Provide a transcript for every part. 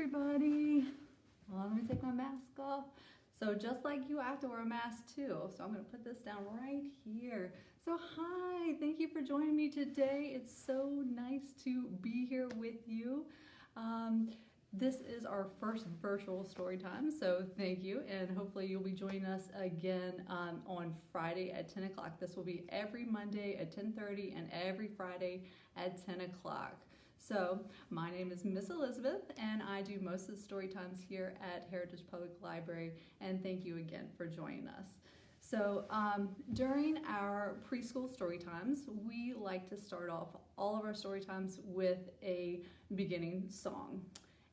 everybody. Well, let me take my mask off. So just like you, I have to wear a mask too. So I'm gonna put this down right here. So hi, thank you for joining me today. It's so nice to be here with you. This is our first virtual story time, so thank you, and hopefully you'll be joining us again on Friday at 10 o'clock. This will be every Monday at 10:30 and every Friday at 10 o'clock. So my name is Miss Elizabeth, and I do most of the story times here at Heritage Public Library, and thank you again for joining us. So during our preschool story times, we like to start off all of our story times with a beginning song.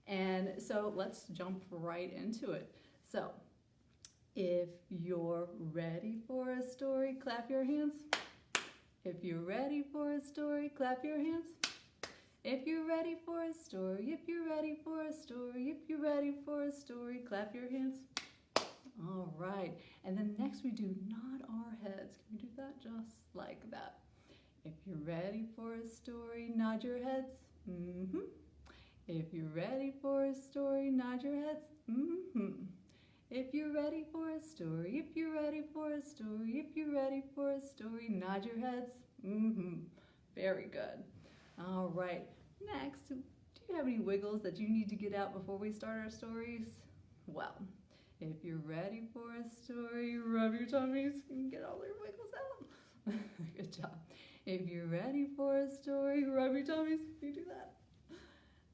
And so let's jump right into it. So if you're ready for a story, clap your hands. If you're ready for a story, clap your hands. If you're ready for a story, if you're ready for a story, if you're ready for a story, clap your hands. All right, and then next we do nod our heads. Can we do that just like that? If you're ready for a story, nod your heads. If you're ready for a story, nod your heads. If you're ready for a story, if you're ready for a story, if you're ready for a story, nod your heads. Very good. All right, next, do you have any wiggles that you need to get out before we start our stories? Well, if you're ready for a story, rub your tummies and get all your wiggles out. Good job. If you're ready for a story, rub your tummies. Can you do that?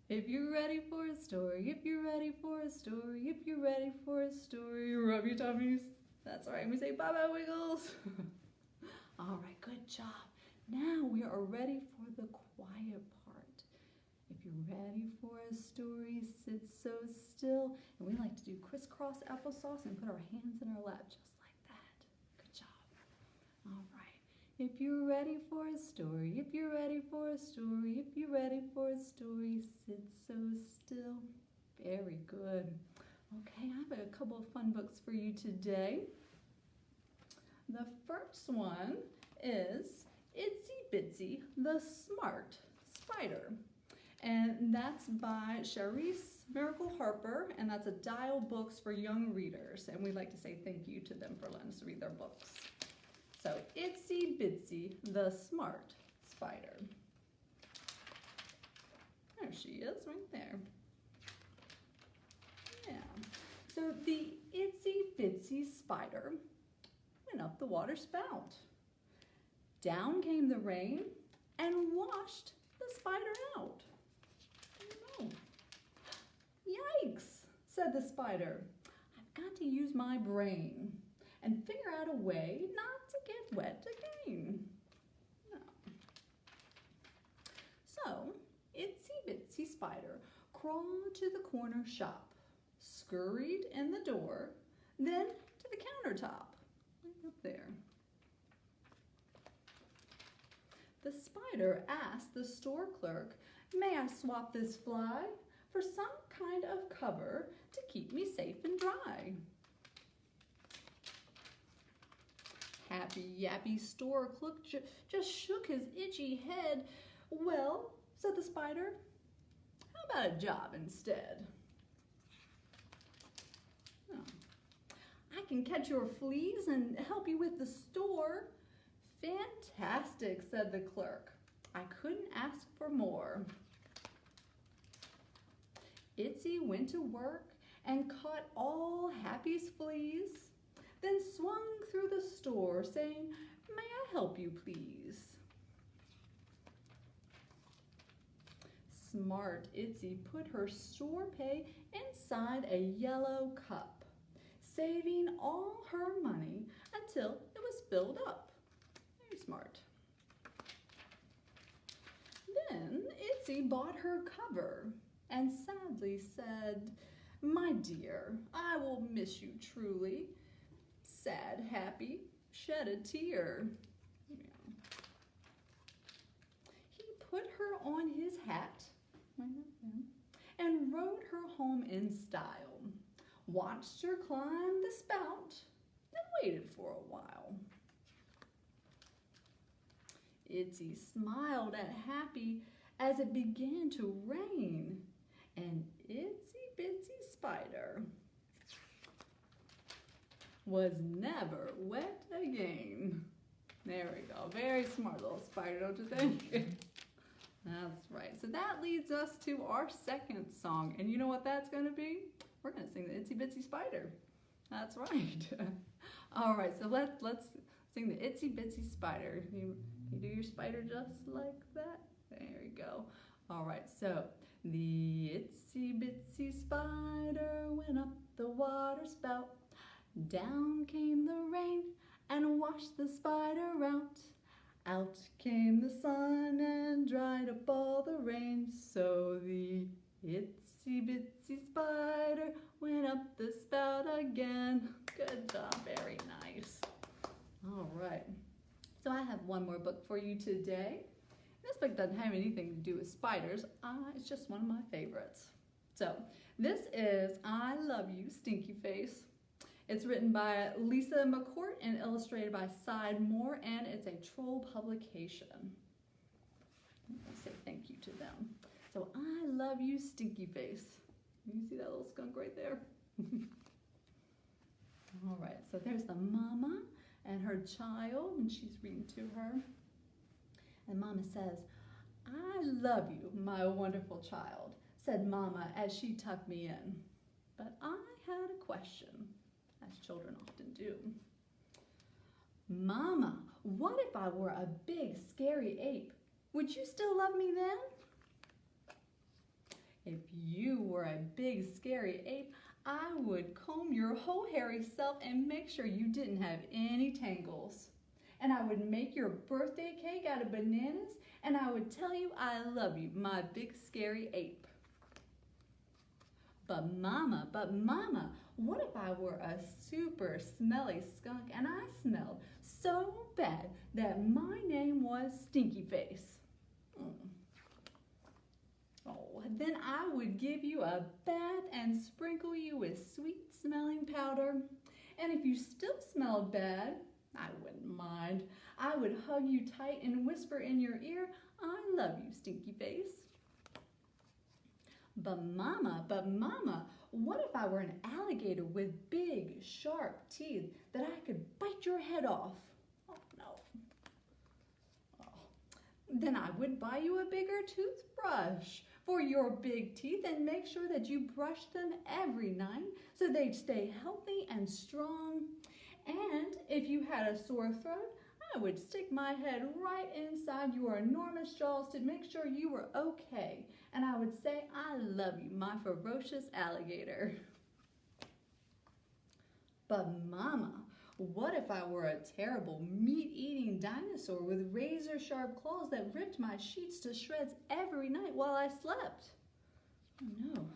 If you're ready for a story, if you're ready for a story, if you're ready for a story, rub your tummies. That's all right. We say bye-bye wiggles. All right, good job. Now we are ready for the quiet part. If you're ready for a story, sit so still. And we like to do crisscross applesauce and put our hands in our lap just like that. Good job. All right. If you're ready for a story, if you're ready for a story, if you're ready for a story, sit so still. Very good. Okay, I have a couple of fun books for you today. The first one is Itsy Bitsy the Smart Spider. And that's by Charisse Miracle Harper, and that's a Dial Books for young readers. And we'd like to say thank you to them for letting us read their books. So, Itsy Bitsy the Smart Spider. There she is, right there. Yeah. So, the Itsy Bitsy Spider went up the water spout. Down came the rain and washed the spider out. Oh, yikes, said the spider. I've got to use my brain and figure out a way not to get wet again. No. So, Itsy Bitsy Spider crawled to the corner shop, scurried in the door, then to the countertop, right up there. The spider asked the store clerk, "May I swap this fly for some kind of cover to keep me safe and dry?" Happy Yappy store clerk just shook his itchy head. "Well," said the spider, "how about a job instead?" Oh. "I can catch your fleas and help you with the store." "Fantastic," said the clerk. "I couldn't ask for more." Itsy went to work and caught all Happy's fleas, then swung through the store saying, "May I help you, please?" Smart Itsy put her store pay inside a yellow cup, saving all her money until it was filled up. Very smart. Then Itsy bought her cover and sadly said, "My dear, I will miss you truly." Sad Happy shed a tear. Yeah. He put her on his hat and rode her home in style, watched her climb the spout, and waited for a while. Itsy smiled at Happy as it began to rain, and Itsy spider was never wet again. There we go. Very smart little spider, don't you think? That's right. So that leads us to our second song. And you know what that's going to be? We're going to sing the Itsy Bitsy Spider. That's right. All right, so let's sing the Itsy Bitsy Spider. You do your spider just like that? There you go. All right, so the itsy bitsy spider went up the water spout. Down came the rain and washed the spider out. Out came the sun and dried up all the rain. So the itsy bitsy spider went up the spout again. Good job, very nice. All right, so I have one more book for you today. This book doesn't have anything to do with spiders. It's just one of my favorites. So this is I Love You, Stinky Face. It's written by Lisa McCourt and illustrated by Side Moore, and it's a Troll publication. I'll say thank you to them. So I love you, Stinky Face. You see that little skunk right there? All right, so there's the mama and her child, and she's reading to her. And Mama says, I love you, my wonderful child, said Mama as she tucked me in. But I had a question, as children often do. Mama, what if I were a big, scary ape? Would you still love me then? If you were a big, scary ape, I would comb your whole hairy self and make sure you didn't have any tangles. And I would make your birthday cake out of bananas, and I would tell you I love you, my big, scary ape. But Mama, what if I were a super smelly skunk and I smelled so bad that my name was Stinky Face? Oh, then I would give you a bath and sprinkle you with sweet smelling powder. And if you still smelled bad, I wouldn't mind. I would hug you tight and whisper in your ear, I love you, Stinky Face. But Mama, what if I were an alligator with big, sharp teeth that I could bite your head off? Oh, no. Oh. Then I would buy you a bigger toothbrush for your big teeth and make sure that you brush them every night so they'd stay healthy and strong. And if you had a sore throat, I would stick my head right inside your enormous jaws to make sure you were okay. And I would say, I love you, my ferocious alligator. But Mama, what if I were a terrible meat-eating dinosaur with razor-sharp claws that ripped my sheets to shreds every night while I slept? Oh, no.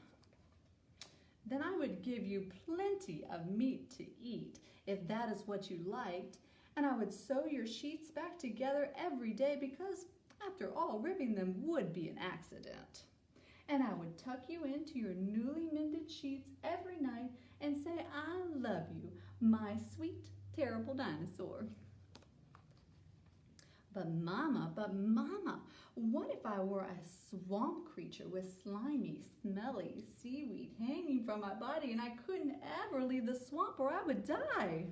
Then I would give you plenty of meat to eat, if that is what you liked, and I would sew your sheets back together every day because, after all, ripping them would be an accident. And I would tuck you into your newly mended sheets every night and say, I love you, my sweet, terrible dinosaur. But Mama, what if I were a swamp creature with slimy, smelly seaweed hanging from my body and I couldn't ever leave the swamp or I would die?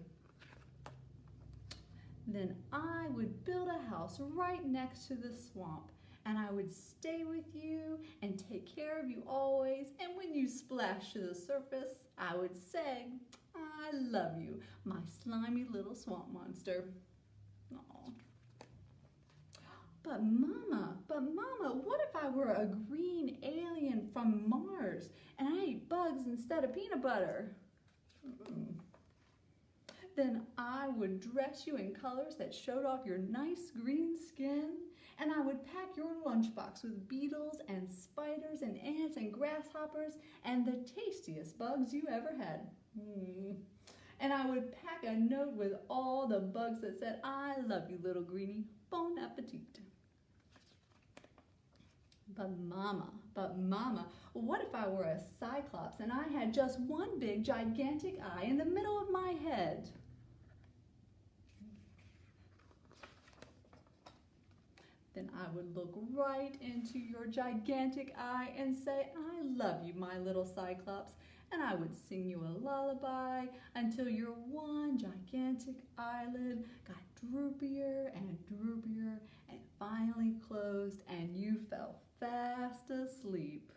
Then I would build a house right next to the swamp, and I would stay with you and take care of you always, and when you splash to the surface, I would say, I love you, my slimy little swamp monster. Aww. But Mama, what if I were a green alien from Mars and I ate bugs instead of peanut butter? Then I would dress you in colors that showed off your nice green skin, and I would pack your lunchbox with beetles and spiders and ants and grasshoppers and the tastiest bugs you ever had. And I would pack a note with all the bugs that said, I love you, little greenie, bon appetit. But Mama, what if I were a cyclops and I had just one big, gigantic eye in the middle of my head? Then I would look right into your gigantic eye and say, I love you, my little cyclops, and I would sing you a lullaby until your one gigantic eyelid got droopier and droopier and finally closed and you fell fast asleep.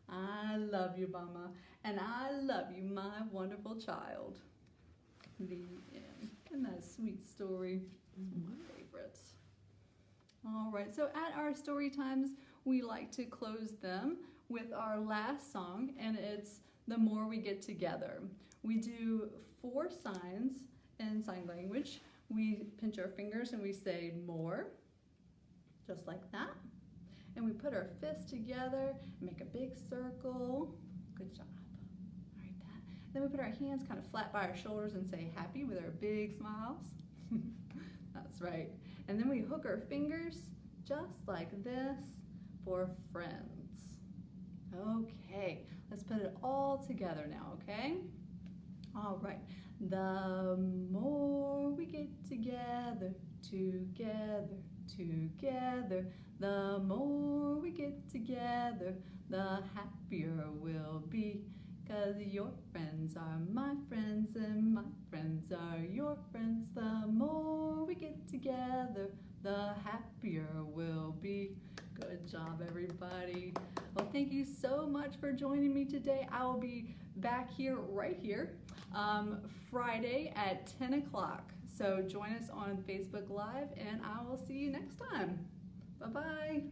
I love you, Mama, and I love you, my wonderful child. The end. Isn't that a sweet story? One of my favorites. All right, so at our story times, we like to close them with our last song, and it's The More We Get Together. We do 4 signs in sign language. We pinch our fingers and we say more, just like that. And we put our fists together, make a big circle. Good job. All right, that. Then we put our hands kind of flat by our shoulders and say happy with our big smiles. That's right. And then we hook our fingers just like this for friends. Okay, let's put it all together now, okay? All right. The more we get together, together, together, the more we get together, the happier we'll be. 'Cause your friends are my friends and my friends are your friends. The more we get together, the happier we'll be. Good job, everybody. Well, thank you so much for joining me today. I will be back here, right here, Friday at 10 o'clock. So join us on Facebook Live, and I will see you next time. Bye-bye.